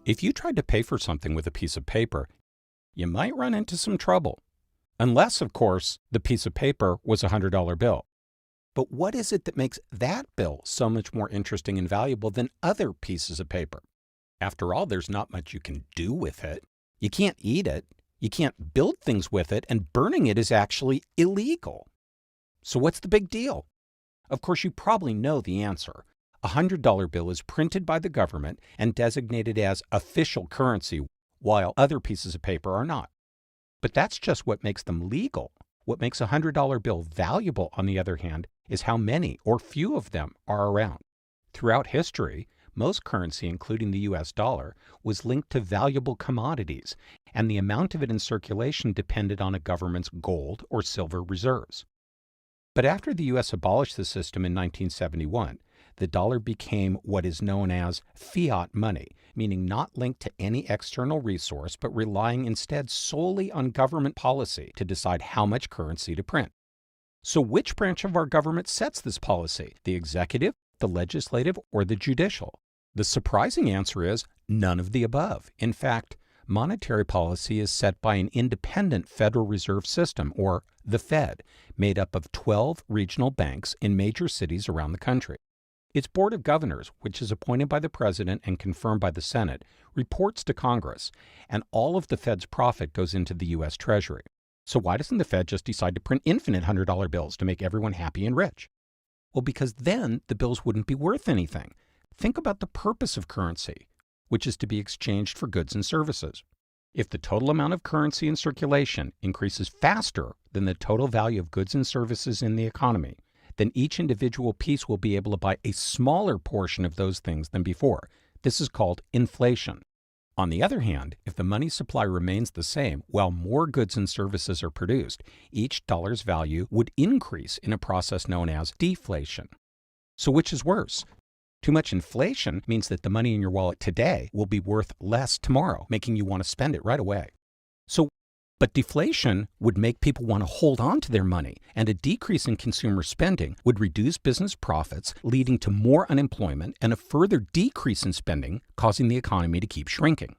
If you tried to pay for something with a piece of paper, you might run into some trouble. Unless, of course, the piece of paper was a $100 bill. But what is it that makes that bill so much more interesting and valuable than other pieces of paper? After all, there's not much you can do with it. You can't eat it. You can't build things with it, and burning it is actually illegal. So what's the big deal? Of course, you probably know the answer. A $100 bill is printed by the government and designated as official currency, while other pieces of paper are not. But that's just what makes them legal. What makes a $100 bill valuable, on the other hand, is how many or few of them are around. Throughout history, most currency, including the US dollar, was linked to valuable commodities, and the amount of it in circulation depended on a government's gold or silver reserves. But after the US abolished the system in 1971, the dollar became what is known as fiat money, meaning not linked to any external resource, but relying instead solely on government policy to decide how much currency to print. So which branch of our government sets this policy? The executive, the legislative, or the judicial? The surprising answer is none of the above. In fact, monetary policy is set by an independent Federal Reserve System, or the Fed, made up of 12 regional banks in major cities around the country. Its Board of Governors, which is appointed by the President and confirmed by the Senate, reports to Congress, and all of the Fed's profit goes into the U.S. Treasury. So why doesn't the Fed just decide to print infinite $100 bills to make everyone happy and rich? Well, because then the bills wouldn't be worth anything. Think about the purpose of currency, which is to be exchanged for goods and services. If the total amount of currency in circulation increases faster than the total value of goods and services in the economy, then each individual piece will be able to buy a smaller portion of those things than before. This is called inflation. On the other hand, if the money supply remains the same while more goods and services are produced, each dollar's value would increase in a process known as deflation. So which is worse? Too much inflation means that the money in your wallet today will be worth less tomorrow, making you want to spend it right away. But deflation would make people want to hold on to their money, and a decrease in consumer spending would reduce business profits, leading to more unemployment and a further decrease in spending, causing the economy to keep shrinking.